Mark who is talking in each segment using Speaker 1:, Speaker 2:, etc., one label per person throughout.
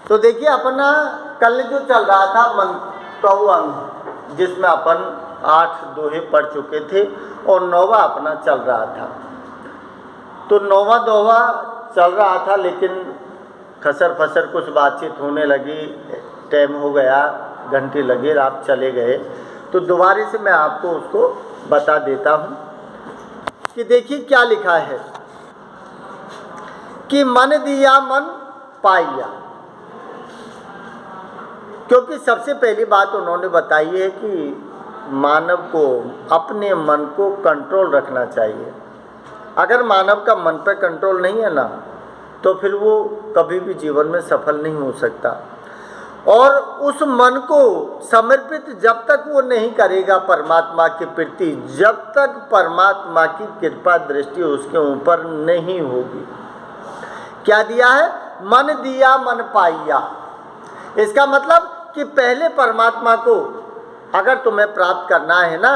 Speaker 1: तो देखिए अपना कल जो चल रहा था मंत्रौ अंग, जिसमें अपन 8 दोहे पढ़ चुके थे और 9वां अपना चल रहा था। तो 9वां दोहा चल रहा था, लेकिन खसर फसर कुछ बातचीत होने लगी, टाइम हो गया, घंटे लगे, आप चले गए। तो दोबारे से मैं आपको उसको बता देता हूँ कि देखिए क्या लिखा है कि मन दिया मन पाया। क्योंकि सबसे पहली बात उन्होंने बताई है कि मानव को अपने मन को कंट्रोल रखना चाहिए। अगर मानव का मन पर कंट्रोल नहीं है ना, तो फिर वो कभी भी जीवन में सफल नहीं हो सकता। और उस मन को समर्पित जब तक वो नहीं करेगा परमात्मा के प्रति, जब तक परमात्मा की कृपा दृष्टि उसके ऊपर नहीं होगी। क्या दिया है? मन दिया मन पाया। इसका मतलब कि पहले परमात्मा को अगर तुम्हें प्राप्त करना है ना,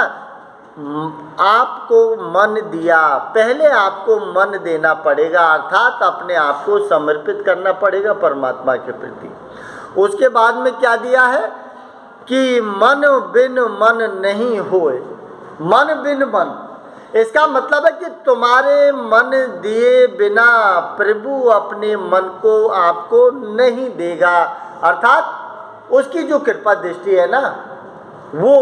Speaker 1: आपको मन दिया, पहले आपको मन देना पड़ेगा, अर्थात अपने आप को समर्पित करना पड़ेगा परमात्मा के प्रति। उसके बाद में क्या दिया है कि मन बिन मन नहीं होए। मन बिन मन, इसका मतलब है कि तुम्हारे मन दिए बिना प्रभु अपने मन को आपको नहीं देगा। अर्थात उसकी जो कृपा दृष्टि है ना, वो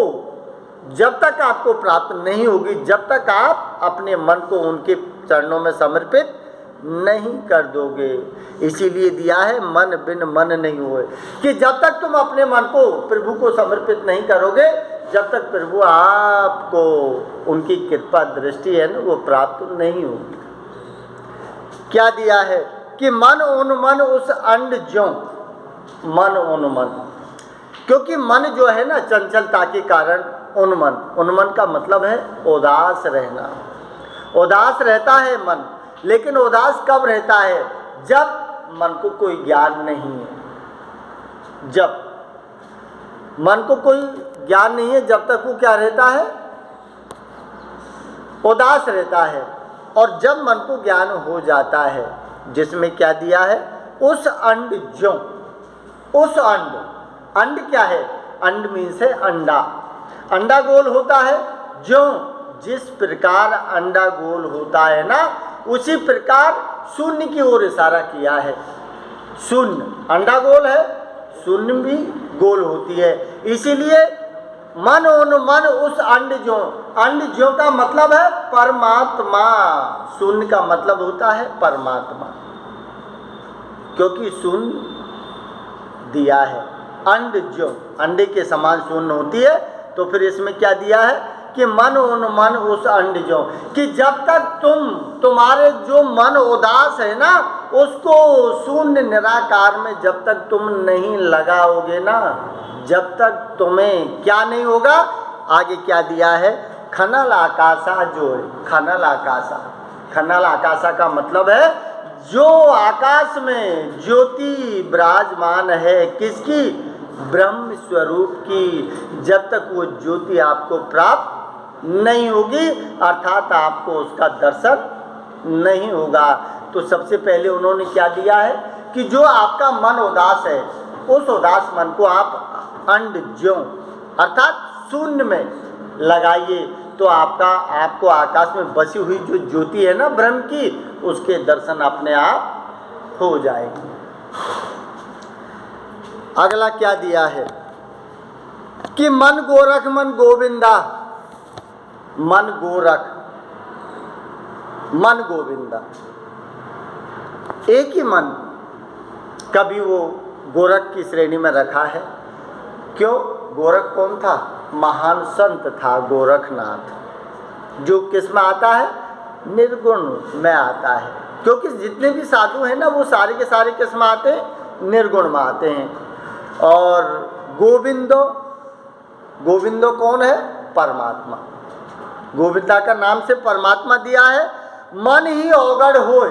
Speaker 1: जब तक आपको प्राप्त नहीं होगी, जब तक आप अपने मन को उनके चरणों में समर्पित नहीं कर दोगे। इसीलिए दिया है मन बिन मन नहीं होए, कि जब तक तुम अपने मन को प्रभु को समर्पित नहीं करोगे, जब तक प्रभु आपको उनकी कृपा दृष्टि है ना, वो प्राप्त नहीं होगी। क्या दिया है कि मन उन्मन उस अंड ज्यों, मन उन्मन, क्योंकि मन जो है ना चंचलता के कारण उन्मन, उन्मन का मतलब है उदास रहना। उदास रहता है मन, लेकिन उदास कब रहता है? जब मन को कोई ज्ञान नहीं है। जब मन को कोई ज्ञान नहीं है, जब तक वो क्या रहता है? उदास रहता है। और जब मन को ज्ञान हो जाता है, जिसमें क्या दिया है? उस अंड ज्यों, उस अंड, अंड क्या है? अंड मीन्स है अंडा। अंडा गोल होता है, ज्यों जिस प्रकार अंडा गोल होता है ना, उसी प्रकार शून्य की ओर इशारा किया है। शून्य, अंडा गोल है, शून्य भी गोल होती है। इसीलिए मन उन्मन उस अंड ज्यों, अंड ज्यों का मतलब है परमात्मा, शून्य का मतलब होता है परमात्मा, क्योंकि शून्य दिया है। अंड ज्यों, अंडे के समान शून्य होती है। तो फिर इसमें क्या दिया है कि मन उन्मन उस अंड ज्यों, कि जब तक तुम्हारे जो मन उदास है ना, उसको शून्य निराकार में जब तक तुम नहीं लगाओगे ना, जब तक तुम्हें क्या नहीं होगा। आगे क्या दिया है? खनल आकाशा जो है, खनल आकाशा, खनल आकाशा का मतलब है जो आकाश में ज्योति विराजमान है, किसकी? ब्रह्म स्वरूप की। जब तक वो ज्योति आपको प्राप्त नहीं होगी, अर्थात आपको उसका दर्शन नहीं होगा। तो सबसे पहले उन्होंने क्या दिया है कि जो आपका मन उदास है, उस उदास मन को आप अंड ज्यों अर्थात शून्य में लगाइए, तो आपको आकाश में बसी हुई जो ज्योति है ना ब्रह्म की, उसके दर्शन अपने आप हो जाएंगे। अगला क्या दिया है कि मन गोरख मन गोविंदा, मन गोरख मन गोविंदा, एक ही मन कभी वो गोरख की श्रेणी में रखा है। क्यों? गोरख कौन था? महान संत था गोरखनाथ, जो किस में आता है? निर्गुण में आता है। क्योंकि जितने भी साधु हैं ना, वो सारे के सारे किस में आते हैं? निर्गुण में आते हैं। और गोविंदो, गोविंदो कौन है? परमात्मा। गोविंदा का नाम से परमात्मा दिया है। मन ही अवगढ़ होए,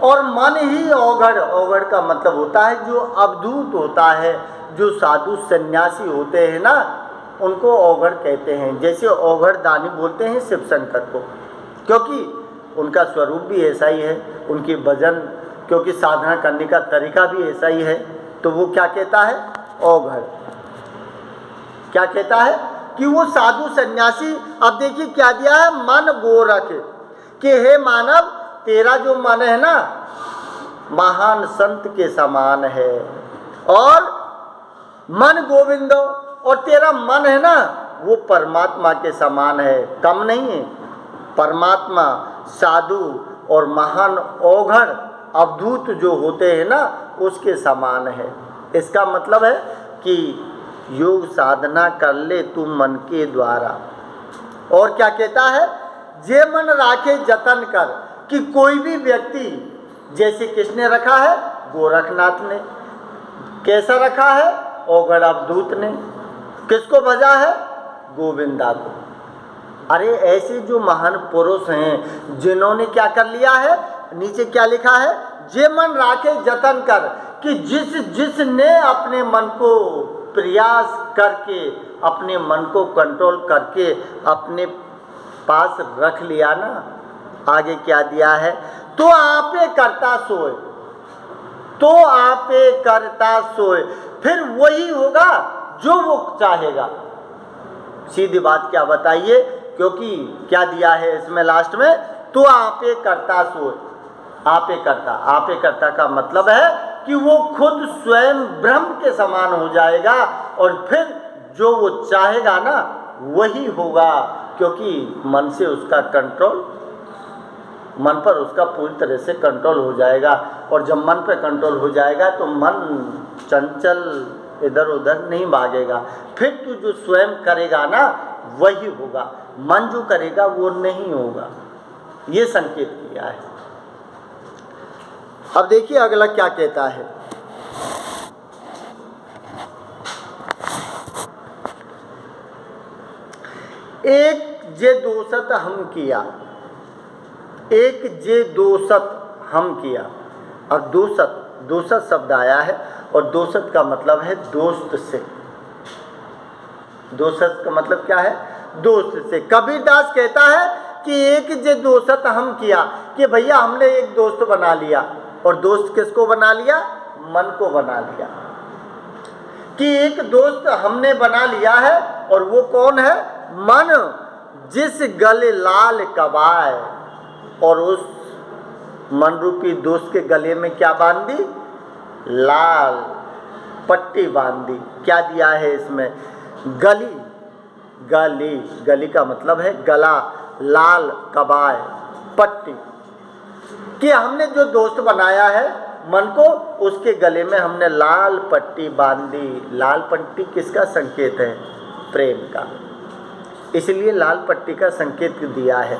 Speaker 1: और मन ही अवगढ़, अवगढ़ का मतलब होता है जो अवधूत होता है। जो साधु सन्यासी होते हैं ना, उनको अवगढ़ कहते हैं। जैसे अवगढ़ दानी बोलते हैं शिव शंकर को, क्योंकि उनका स्वरूप भी ऐसा ही है, उनके भजन क्योंकि साधना करने का तरीका भी ऐसा ही है। तो वो क्या कहता है, औघड़ क्या कहता है कि वो साधु सन्यासी, अब देखिए क्या दिया है, मन गोरख, कि हे मानव तेरा जो मन है ना महान संत के समान है, और मन गोविंद, और तेरा मन है ना वो परमात्मा के समान है, कम नहीं है। परमात्मा, साधु और महान औघड़ अवधूत जो होते हैं ना उसके समान है। इसका मतलब है कि योग साधना कर ले तू मन के द्वारा। और क्या कहता है, जे मन राखे जतन कर, कि कोई भी व्यक्ति, जैसे किसने रखा है, गोरखनाथ ने, कैसा रखा है, औघड़ अवधूत ने, किसको भजा है, गोविंदा को। अरे ऐसे जो महान पुरुष हैं जिन्होंने क्या कर लिया है, नीचे क्या लिखा है, जे मन राखे जतन कर, कि जिसने अपने मन को प्रयास करके, अपने मन को कंट्रोल करके अपने पास रख लिया ना, आगे क्या दिया है, तो आपे करता सोए, तो आपे करता सोए, फिर वही होगा जो वो चाहेगा। सीधी बात क्या बताइए, क्योंकि क्या दिया है इसमें लास्ट में, तो आपे करता सोए। आपे करता का मतलब है कि वो खुद स्वयं ब्रह्म के समान हो जाएगा, और फिर जो वो चाहेगा ना वही होगा, क्योंकि मन से उसका कंट्रोल, मन पर उसका पूरी तरह से कंट्रोल हो जाएगा। और जब मन पर कंट्रोल हो जाएगा तो मन चंचल इधर उधर नहीं भागेगा, फिर तू जो स्वयं करेगा ना वही होगा, मन जो करेगा वो नहीं होगा। ये संकेत किया है। अब देखिए अगला क्या कहता है, एक जे दोषत हम किया, एक जे दोषत हम किया। अब दोषत शब्द आया है, और दोषत का मतलब है दोस्त से। दोषत का मतलब क्या है, दोस्त से। कबीरदास कहता है कि एक जे दोषत हम किया, कि भैया हमने एक दोस्त बना लिया, और दोस्त किसको बना लिया, मन को बना लिया, कि एक दोस्त हमने बना लिया है, और वो कौन है, मन, जिस गले लाल कबाए, और उस मन रूपी दोस्त के गले में क्या बांध दी, लाल पट्टी बांध दी। क्या दिया है इसमें, गली का मतलब है गला, लाल कबाए पट्टी, कि हमने जो दोस्त बनाया है मन को, उसके गले में हमने लाल पट्टी बांध दी। लाल पट्टी किसका संकेत है, प्रेम का, इसलिए लाल पट्टी का संकेत दिया है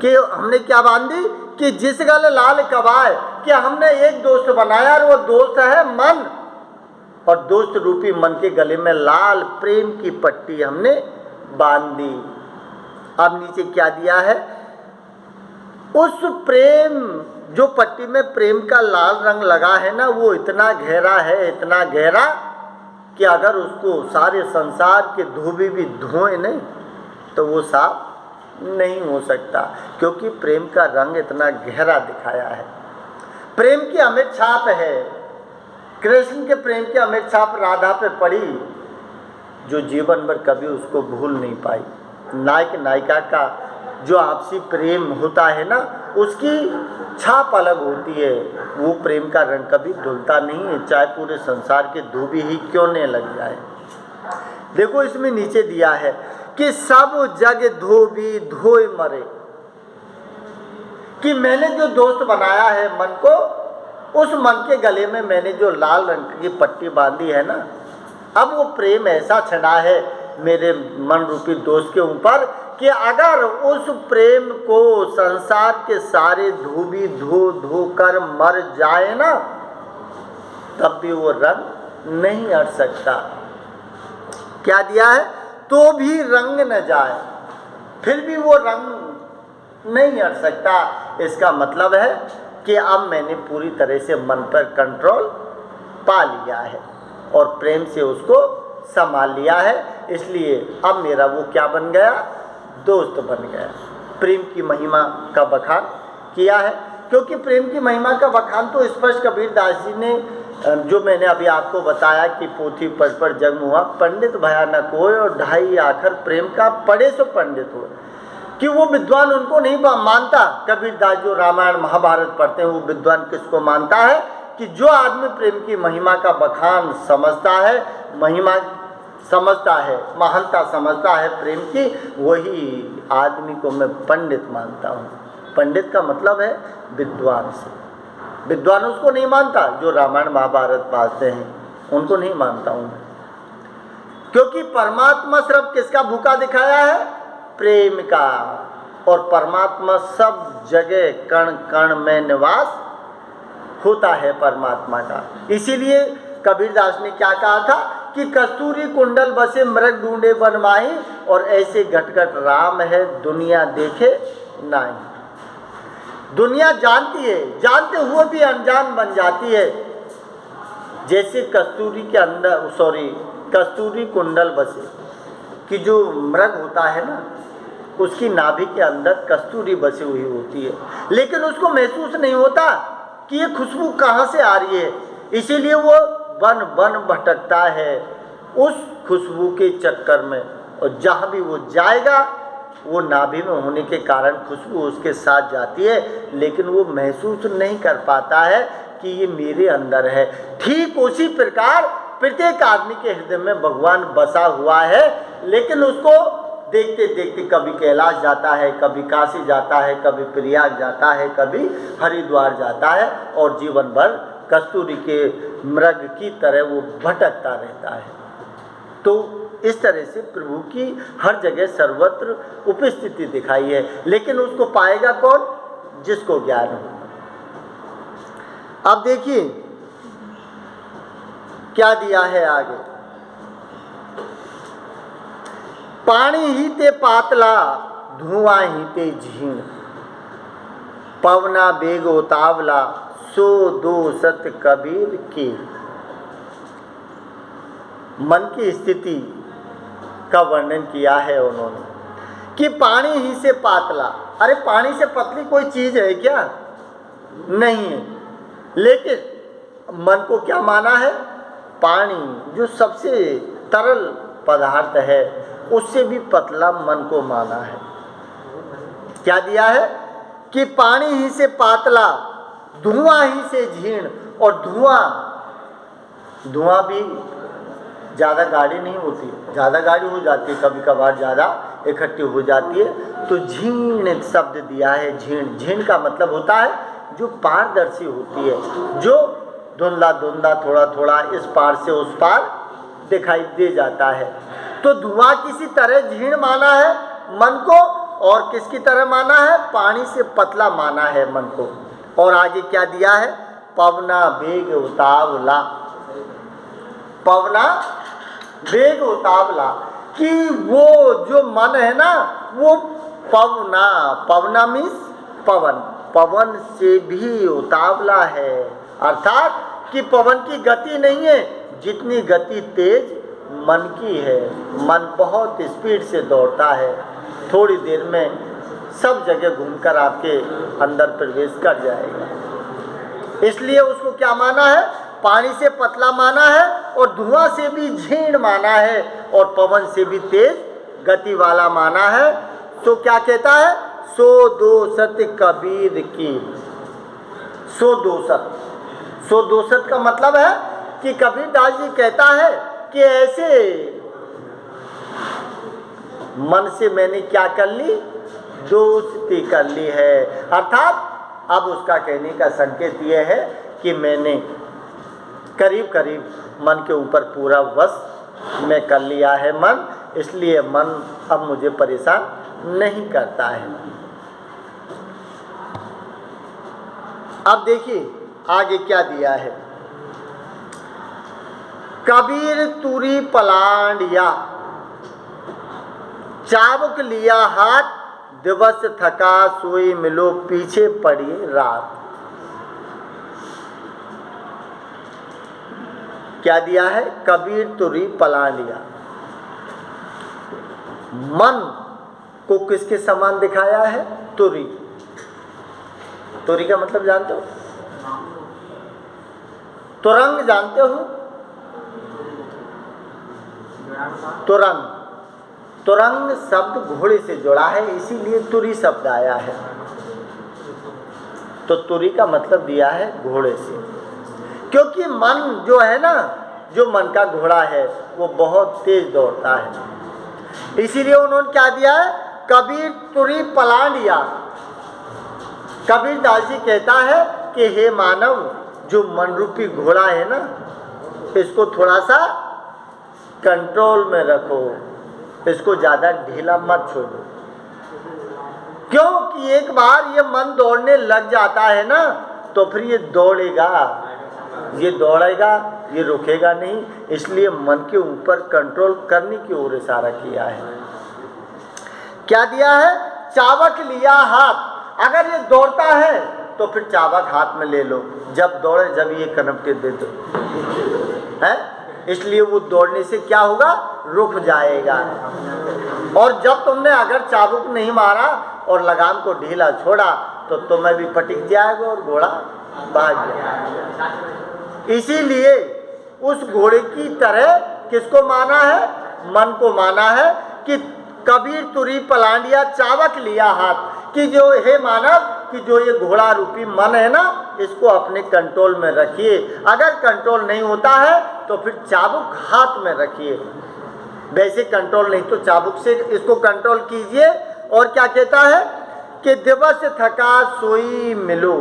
Speaker 1: कि हमने क्या बांध दी, कि जिस गले लाल कबाए, कि हमने एक दोस्त बनाया और वो दोस्त है मन, और दोस्त रूपी मन के गले में लाल प्रेम की पट्टी हमने बांध दी। अब नीचे क्या दिया है, उस प्रेम, जो पट्टी में प्रेम का लाल रंग लगा है ना, वो इतना गहरा है, इतना गहरा कि अगर उसको सारे संसार के धोबी भी धोए नहीं तो वो साफ नहीं हो सकता, क्योंकि प्रेम का रंग इतना गहरा दिखाया है। प्रेम की अमिट छाप है, कृष्ण के प्रेम की अमिट छाप राधा पे पड़ी, जो जीवन भर कभी उसको भूल नहीं पाई। नायक नायिका का जो आपसी प्रेम होता है ना, उसकी छाप अलग होती है, वो प्रेम का रंग कभी धुलता नहीं है, चाहे पूरे संसार के धोबी ही क्यों न लग जाए। देखो इसमें नीचे दिया है कि सब जग धोबी धोए मरे, कि मैंने जो दोस्त बनाया है मन को, उस मन के गले में मैंने जो लाल रंग की पट्टी बांधी है ना, अब वो प्रेम ऐसा छना है मेरे मन रूपी दोस्त के ऊपर कि अगर उस प्रेम को संसार के सारे धोबी धो कर मर जाए ना, तब भी वो रंग नहीं हट सकता। क्या दिया है, तो भी रंग न जाए, फिर भी वो रंग नहीं हट सकता। इसका मतलब है कि अब मैंने पूरी तरह से मन पर कंट्रोल पा लिया है और प्रेम से उसको संभाल लिया है, इसलिए अब मेरा वो क्या बन गया, दोस्त बन गया। प्रेम की महिमा का बखान किया है क्योंकि प्रेम की महिमा का बखान तो स्पष्ट कबीरदास जी ने, जो मैंने अभी आपको बताया कि पोथी पढ़ पर जन्म हुआ, पंडित भयानक होए और ढाई आखर प्रेम का पढ़े सो पंडित हो, कि वो विद्वान उनको नहीं मानता। कबीरदास जो रामायण महाभारत पढ़ते हैं वो विद्वान किसको मानता है? कि जो आदमी प्रेम की महिमा का बखान समझता है, महिमा समझता है, महानता समझता है प्रेम की, वही आदमी को मैं पंडित मानता हूँ। पंडित का मतलब है विद्वान से। विद्वान उसको नहीं मानता जो रामायण महाभारत पढ़ते हैं, उनको नहीं मानता हूँ मैं। क्योंकि परमात्मा सिर्फ किसका भूखा दिखाया है? प्रेम का। और परमात्मा सब जगह कण कण में निवास होता है परमात्मा का। इसीलिए कबीरदास ने क्या कहा था कि कस्तूरी कुंडल बसे मृग ढूंढे वन माही, और ऐसे घटघट राम है दुनिया देखे नहीं। दुनिया जानती है, जानते हुए भी अनजान बन जाती है। जैसे कस्तूरी के अंदर कस्तूरी कुंडल बसे, कि जो मृग होता है ना, उसकी नाभि के अंदर कस्तूरी बसी हुई होती है, लेकिन उसको महसूस नहीं होता कि ये खुशबू कहाँ से आ रही है। इसीलिए वो वन वन भटकता है उस खुशबू के चक्कर में, और जहाँ भी वो जाएगा वो नाभि में होने के कारण खुशबू उसके साथ जाती है, लेकिन वो महसूस नहीं कर पाता है कि ये मेरे अंदर है। ठीक उसी प्रकार प्रत्येक आदमी के हृदय में भगवान बसा हुआ है, लेकिन उसको देखते देखते कभी कैलाश जाता है, कभी काशी जाता है, कभी प्रयाग जाता है, कभी हरिद्वार जाता है, और जीवन भर कस्तूरी के मृग की तरह वो भटकता रहता है। तो इस तरह से प्रभु की हर जगह सर्वत्र उपस्थिति दिखाई है, लेकिन उसको पाएगा कौन? जिसको ज्ञान हो। अब देखिए क्या दिया है आगे। पानी ही ते पातला, धुआं ही ते झीण, पवना बेग उतावला, सो दो सत कबीर की। मन की स्थिति का वर्णन किया है उन्होंने कि पानी ही से पातला। अरे पानी से पतली कोई चीज है क्या? नहीं है। लेकिन मन को क्या माना है? पानी जो सबसे तरल पदार्थ है उससे भी पतला मन को माना है। क्या दिया है कि पानी ही से पातला, धुआं ही से झीण। और धुआं भी ज़्यादा गाढ़ी नहीं होती, ज़्यादा गाढ़ी हो जाती है, कभी कभार ज़्यादा इकट्ठी हो जाती है। तो झीण शब्द दिया है। झीण, झीण का मतलब होता है जो पारदर्शी होती है, जो धुंधला धुंधला थोड़ा थोड़ा इस पार से उस पार दिखाई दे जाता है। तो धुआं किसी तरह झीण माना है मन को, और किसकी तरह माना है? पानी से पतला माना है मन को। और आगे क्या दिया है? पवना बेग उतावला। पवना बेग उतावला, कि वो जो मन है ना वो पवना, पवना मीन्स पवन, पवन से भी उतावला है। अर्थात कि पवन की गति नहीं है जितनी गति तेज मन की है। मन बहुत स्पीड से दौड़ता है, थोड़ी देर में सब जगह घूमकर आपके अंदर प्रवेश कर जाएगा। इसलिए उसको क्या माना है? पानी से पतला माना है, और धुआं से भी झीण माना है, और पवन से भी तेज गति वाला माना है। तो क्या कहता है? सो दो सत कबीर की। सो दो सत, सो दो सत का मतलब है कि कबीरदास जी कहता है कि ऐसे मन से मैंने क्या कर ली? दोस्ती कर ली है। अर्थात अब उसका कहने का संकेत यह है कि मैंने करीब करीब मन के ऊपर पूरा वश में कर लिया है मन, इसलिए मन अब मुझे परेशान नहीं करता है। अब देखिए आगे क्या दिया है। कबीर तुरी पलांडिया, चाबुक लिया हाथ, दिवस थका सोई मिलो पीछे पड़ी रात। क्या दिया है? कबीर तुरी पलांडिया। मन को किसके समान दिखाया है? तुरी। तुरी का मतलब जानते हो? तुरंग जानते हो? तुरंग, तुरंग शब्द घोड़े से जुड़ा है, इसीलिए तुरी शब्द आया है। तो तुरी का मतलब दिया है घोड़े से, क्योंकि मन जो है ना, जो मन का घोड़ा है वो बहुत तेज दौड़ता है। इसीलिए उन्होंने क्या दिया है, कबीर तुरी पलांडिया। कबीर दास जी कहता है कि हे मानव, जो मन रूपी घोड़ा है ना, इसको थोड़ा सा कंट्रोल में रखो, इसको ज़्यादा ढीला मत छोड़ो। क्योंकि एक बार ये मन दौड़ने लग जाता है ना, तो फिर ये दौड़ेगा, ये दौड़ेगा, ये रुकेगा नहीं। इसलिए मन के ऊपर कंट्रोल करने की ओर इशारा किया है। क्या दिया है? चाबक लिया हाथ। अगर ये दौड़ता है तो फिर चाबक हाथ में ले लो, जब दौड़े जब ये कनपटे दे दो, है। इसलिए वो दौड़ने से क्या होगा, रुक जाएगा। और जब तुमने अगर चाबुक नहीं मारा और लगाम को ढीला छोड़ा तो तुम्हें भी पटिक जाएगा और घोड़ा भाग जाएगा। इसीलिए उस घोड़े की तरह किसको माना है? मन को माना है कि कबीर तुरी पलांडिया चाबक लिया हाथ, कि जो हे मानव, कि जो ये घोड़ा रूपी मन है ना, इसको अपने कंट्रोल में रखिए। अगर कंट्रोल नहीं होता है तो फिर चाबुक हाथ में रखिए। वैसे कंट्रोल नहीं तो चाबुक से इसको कंट्रोल कीजिए। और क्या कहता है कि दिवस थका सोई मिलो।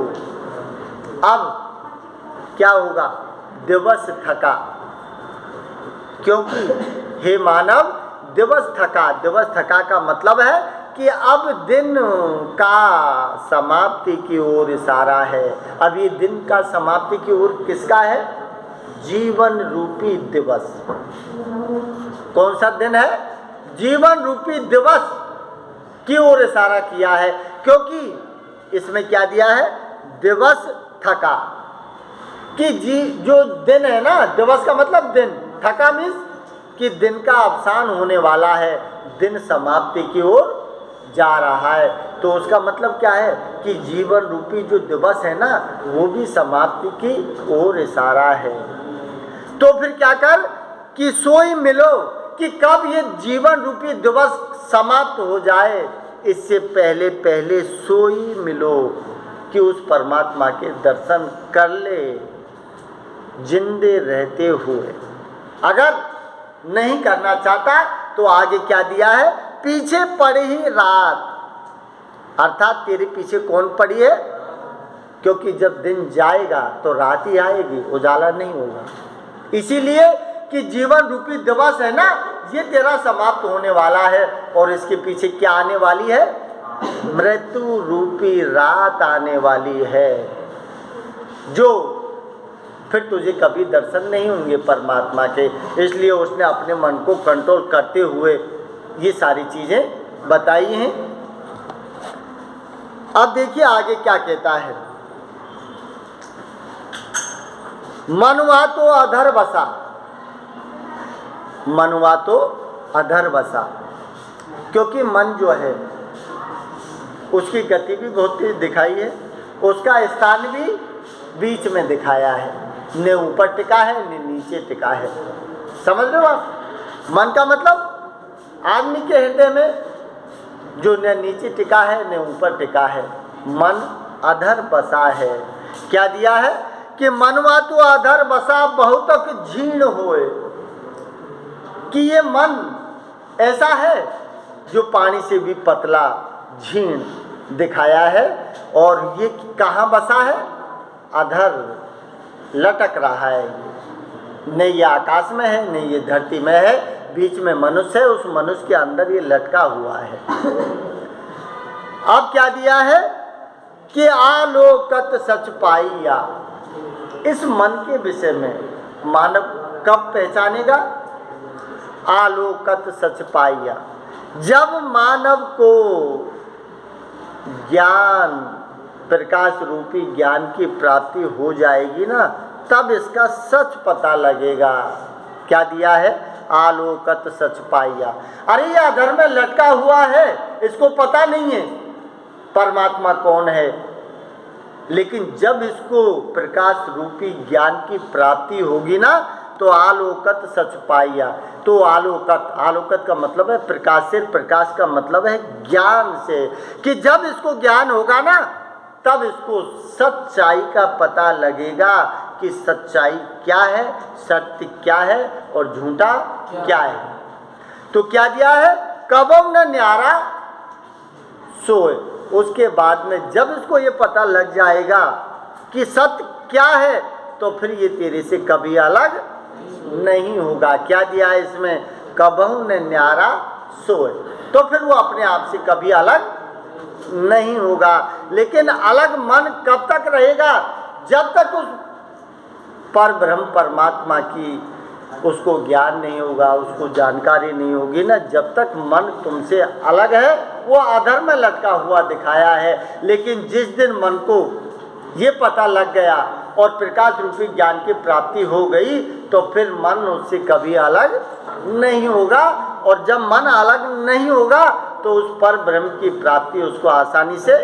Speaker 1: अब क्या होगा? दिवस थका, क्योंकि हे मानव दिवस थका, दिवस थका का मतलब है कि अब दिन का समाप्ति की ओर इशारा है। अब ये दिन का समाप्ति की ओर किसका है? जीवन रूपी दिवस। कौन सा दिन है? जीवन रूपी दिवस की ओर इशारा किया है, क्योंकि इसमें क्या दिया है? दिवस थका, कि जो दिन है ना, दिवस का मतलब दिन, थका मीन्स कि दिन का अवसान होने वाला है, दिन समाप्ति की ओर जा रहा है। तो उसका मतलब क्या है कि जीवन रूपी जो दिवस है ना, वो भी समाप्ति की ओर इशारा है। तो फिर क्या कर कि सोई मिलो, कि कब ये जीवन रूपी दिवस समाप्त हो जाए, इससे पहले पहले सोई मिलो, कि उस परमात्मा के दर्शन कर ले जिंदे रहते हुए। अगर नहीं करना चाहता तो आगे क्या दिया है? पीछे पड़ी ही रात, अर्थात तेरे पीछे कौन पड़ी है? क्योंकि जब दिन जाएगा तो रात ही आएगी, उजाला नहीं होगा। इसीलिए कि जीवन रूपी दिवस है ना, ये तेरा समाप्त होने वाला है। और इसके पीछे क्या आने वाली है? मृत्यु रूपी रात आने वाली है, जो फिर तुझे कभी दर्शन नहीं होंगे परमात्मा के। इसलिए उसने अपने मन को कंट्रोल करते हुए ये सारी चीज़ें बताई हैं। अब देखिए आगे क्या कहता है। मनुआ तो अधर बसा, मनुआ तो अधर बसा, क्योंकि मन जो है उसकी गति भी बहुत तेज दिखाई है, उसका स्थान भी बीच में दिखाया है, न ऊपर टिका है न नीचे टिका है। समझ रहे हो आप? मन का मतलब आदमी के हृदय में जो न नीचे टिका है न ऊपर टिका है, मन अधर बसा है। क्या दिया है कि मनवा तो अधर बसा बहुतक झीण होए, कि ये मन ऐसा है जो पानी से भी पतला झीण दिखाया है। और ये कहाँ बसा है? अधर लटक रहा है, न ये आकाश में है न ये धरती में है, बीच में मनुष्य है, उस मनुष्य के अंदर ये लटका हुआ है। अब क्या दिया है कि आलोकत सच पाइया। इस मन के विषय में मानव कब पहचानेगा? आलोकत सच पाइया, जब मानव को ज्ञान, प्रकाश रूपी ज्ञान की प्राप्ति हो जाएगी ना, तब इसका सच पता लगेगा। क्या दिया है? आलोकत सच पाइया। अरे ये अधर में लटका हुआ है, इसको पता नहीं है परमात्मा कौन है, लेकिन जब इसको प्रकाश रूपी ज्ञान की प्राप्ति होगी ना, तो आलोकत सच पाइया। तो आलोकत, आलोकत का मतलब है प्रकाश से, प्रकाश का मतलब है ज्ञान से, कि जब इसको ज्ञान होगा ना, तब इसको सच्चाई का पता लगेगा कि सच्चाई क्या है, सत्य क्या है और झूठा क्या है। तो क्या दिया है, कबम न न्यारा सोए। उसके बाद में जब इसको ये पता लग जाएगा कि सत्य क्या है, तो फिर ये तेरे से कभी अलग नहीं होगा। क्या दिया है इसमें, कबहू न न्यारा सोए, तो फिर वो अपने आप से कभी अलग नहीं होगा। लेकिन अलग मन कब तक रहेगा, जब तक उस पर ब्रह्म परमात्मा की उसको ज्ञान नहीं होगा, उसको जानकारी नहीं होगी ना, जब तक मन तुमसे अलग है, वो अधर्म में लटका हुआ दिखाया है। लेकिन जिस दिन मन को ये पता लग गया और प्रकाश रूपी ज्ञान की प्राप्ति हो गई, तो फिर मन उससे कभी अलग नहीं होगा। और जब मन अलग नहीं होगा, तो उस पर ब्रह्म की प्राप्ति उसको आसानी से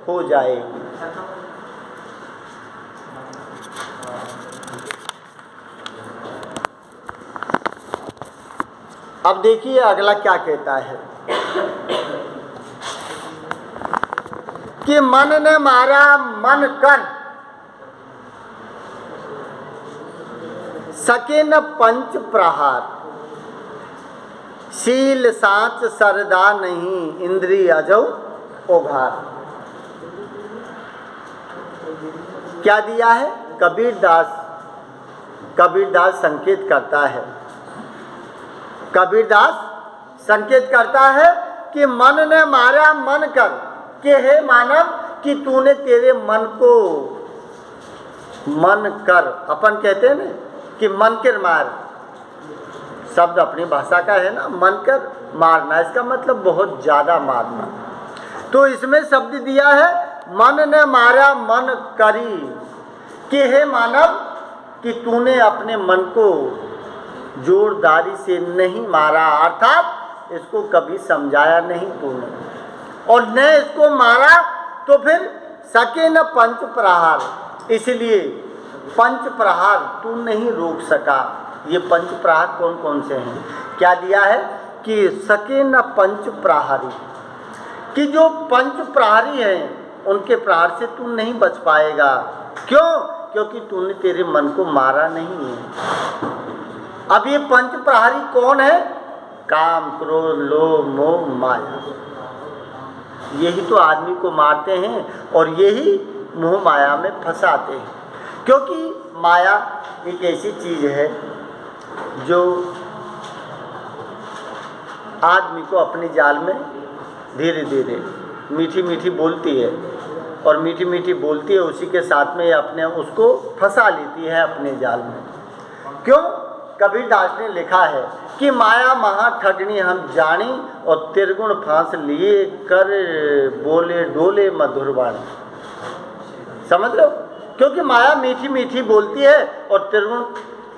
Speaker 1: हो जाएगी। अब देखिए अगला क्या कहता है कि मन ने मारा मन कर, सके न पंच प्रहार, शील साच सरदा नहीं, इंद्रिय अजौ ओघार। क्या दिया है, कबीरदास संकेत करता है, कबीरदास संकेत करता है कि मन ने मारा मन कर, कि हे मानव कि तूने तेरे मन को मन कर, अपन कहते हैं ना कि मन कर मार, शब्द अपनी भाषा का है ना, मन कर मारना, इसका मतलब बहुत ज़्यादा मारना। तो इसमें शब्द दिया है मन ने मारा मन करी, कि हे मानव कि तूने अपने मन को जोरदारी से नहीं मारा, अर्थात इसको कभी समझाया नहीं तूने, और न इसको मारा, तो फिर सके न पंच प्रहार, इसलिए पंच प्रहार तू नहीं रोक सका। ये पंच प्रहार कौन कौन से हैं, क्या दिया है कि सके न पंच प्रहारी, कि जो पंच प्रहारी हैं उनके प्रहार से तू नहीं बच पाएगा। क्यों, क्योंकि तूने तेरे मन को मारा नहीं है। अब ये पंच प्रहारी कौन है, काम क्रोध लोभ मोह माया, यही तो आदमी को मारते हैं और यही मोह माया में फंसाते हैं। क्योंकि माया एक ऐसी चीज़ है जो आदमी को अपने जाल में धीरे धीरे मीठी मीठी बोलती है, और मीठी मीठी बोलती है, उसी के साथ में अपने उसको फंसा लेती है अपने जाल में। क्यों, कबीरदास ने लिखा है कि माया महा ठगनी हम जानी, और त्रिगुण फांस लिए कर बोले डोले मधुर वाणी। समझ लो, क्योंकि माया मीठी मीठी बोलती है और त्रिगुण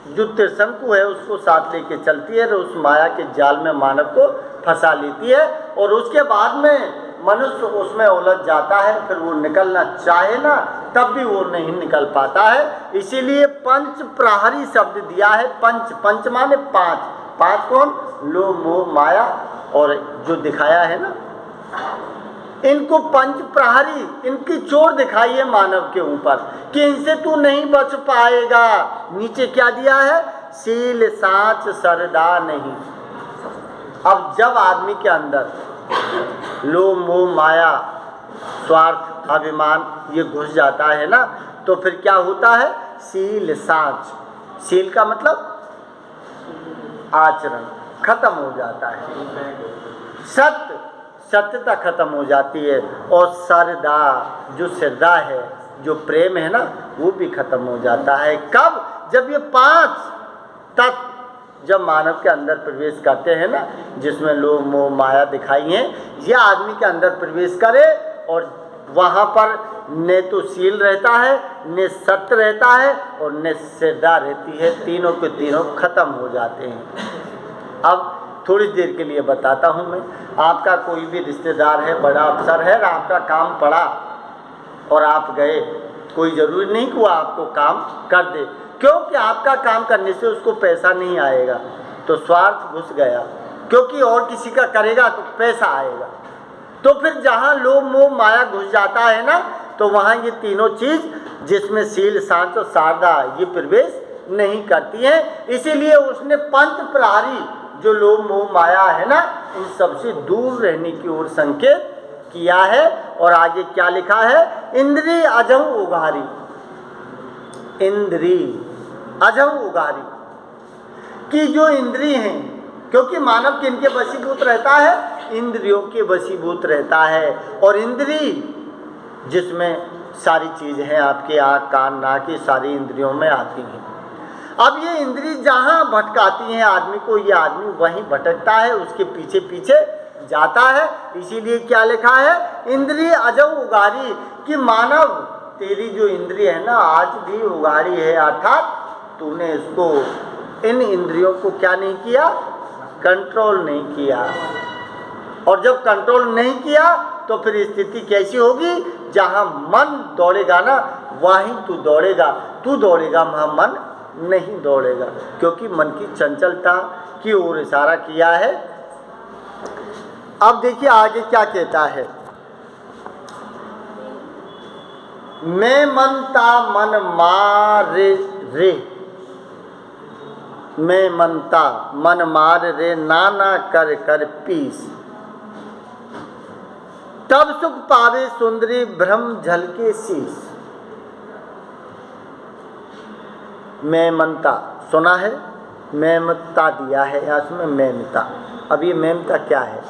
Speaker 1: जो त्रिशंकु है उसको साथ लेके चलती है, और उस माया के जाल में मानव को फंसा लेती है, और उसके बाद में मनुष्य उसमें उलझ जाता है। फिर वो निकलना चाहे ना, तब भी वो नहीं निकल पाता है। इसीलिए पंच प्रहरी शब्द दिया है। पंच, पंच माने पांच, पांच कौन, लोभ मोह माया और जो दिखाया है ना, इनको पंच प्रहरी, इनकी चोर दिखाई है मानव के ऊपर कि इनसे तू नहीं बच पाएगा। नीचे क्या दिया है, शील साच सरदा नहीं। अब जब आदमी के अंदर लोभ मोह माया स्वार्थ अभिमान ये घुस जाता है ना, तो फिर क्या होता है, शील साच, शील का मतलब आचरण खत्म हो जाता है, सत्य सत्यता खत्म हो जाती है, और श्रद्धा जो श्रद्धा है, जो प्रेम है ना, वो भी खत्म हो जाता है। कब, जब ये पांच तत्व जब मानव के अंदर प्रवेश करते हैं ना, जिसमें लोभ मोह माया दिखाई है, ये आदमी के अंदर प्रवेश करे, और वहाँ पर न तो शील रहता है, न सत्य रहता है, और न श्रद्धा रहती है, तीनों के तीनों खत्म हो जाते हैं। अब थोड़ी देर के लिए बताता हूँ मैं, आपका कोई भी रिश्तेदार है, बड़ा अफसर है, आपका काम पड़ा और आप गए, कोई ज़रूरी नहीं कि वो आपको काम कर दे, क्योंकि आपका काम करने से उसको पैसा नहीं आएगा, तो स्वार्थ घुस गया। क्योंकि और किसी का करेगा तो पैसा आएगा। तो फिर जहाँ लोभ मोह माया घुस जाता है ना, तो वहाँ ये तीनों चीज़ जिसमें शील शांत और शारदा ये प्रवेश नहीं करती हैं। इसीलिए उसने पंच प्रहरी जो लोभ मोह माया है ना, इन सबसे दूर रहने की ओर संकेत किया है। और आगे क्या लिखा है? इंद्रिय अजम उगारी, इंद्रिय अजम उगारी कि जो इंद्रिय हैं, क्योंकि मानव किनके वशीभूत रहता है? इंद्रियों के वशीभूत रहता है। और इंद्रिय जिसमें सारी चीज़ हैं, आपके आँख कान नाक ये सारी इंद्रियों में आती हैं। अब ये इंद्रिय जहाँ भटकाती हैं आदमी को, ये आदमी वहीं भटकता है, उसके पीछे पीछे जाता है। इसीलिए क्या लिखा है? इंद्रिय अजब उगारी कि मानव तेरी जो इंद्रिय है ना आज भी उगारी है, अर्थात तूने इसको इन इंद्रियों को क्या नहीं किया? कंट्रोल नहीं किया। और जब कंट्रोल नहीं किया तो फिर स्थिति कैसी होगी? जहाँ मन दौड़ेगा ना वहीं तू दौड़ेगा, तू दौड़ेगा वहाँ मन नहीं दौड़ेगा, क्योंकि मन की चंचलता की ओर इशारा किया है। अब देखिए आगे क्या कहता है, मैं मनता मन मारे रे, मैं मनता मन मार रे नाना कर कर पीस, तब सुख पावे सुंदरी भ्रम झलके शीस। मैं मनता सुना है, मैमता दिया है, यहाँ इसमें मैमता। अब ये मैमता क्या है?